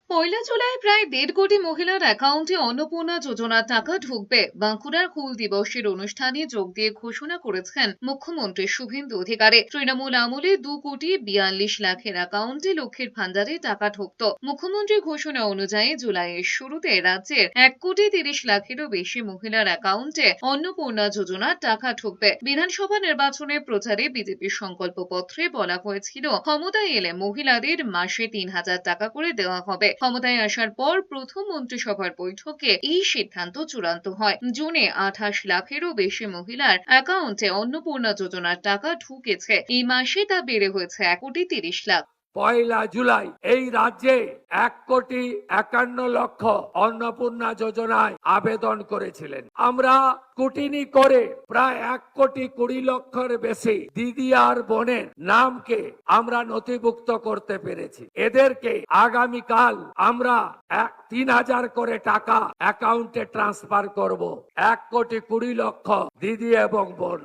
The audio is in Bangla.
পয়লা জুলাই প্রায় 1.5 কোটি মহিলার অ্যাকাউন্টে অন্নপূর্ণা যোজনার টাকা ঢুকবে। বাঁকুড়ার হুল দিবসের অনুষ্ঠানে যোগ দিয়ে ঘোষণা করেছেন মুখ্যমন্ত্রী শুভেন্দু অধিকারী। তৃণমূল আমলে 2,42,00,000 অ্যাকাউন্টে লক্ষ্মীর ভান্ডারে টাকা ঢুকত। মুখ্যমন্ত্রীর ঘোষণা অনুযায়ী জুলাইয়ের শুরুতে রাজ্যের 1,30,00,000-এরও বেশি মহিলার অ্যাকাউন্টে অন্নপূর্ণা যোজনার টাকা ঢুকবে। বিধানসভা নির্বাচনের প্রচারে বিজেপির সংকল্পপত্রে বলা হয়েছিল, ক্ষমতায় এলে মহিলাদের মাসে 3,000 টাকা করে দেওয়া হবে। ক্ষমতায় আসার পর প্রথম মন্ত্রিসভার বৈঠকে এই সিদ্ধান্ত চূড়ান্ত হয়। জুনে 28 লাখেরও বেশি মহিলার অ্যাকাউন্টে অন্নপূর্ণা যোজনার টাকা ঢুকেছে। এই মাসে তা বেড়ে হয়েছে 1,30,00,000। পয়লা জুলাই এই রাজ্যে 1,51,00,000 অন্নপূর্ণা যোজনায় আবেদন করেছিলেন। আমরা স্কুটিনি করে প্রায় 1,20,00,000-এর বেশি দিদি আর বোনের নামকে আমরা নথিভুক্ত করতে পেরেছি। এদেরকে আগামীকাল আমরা 3,000 করে টাকা অ্যাকাউন্টে ট্রান্সফার করব। 1,20,00,000 দিদি এবং বোন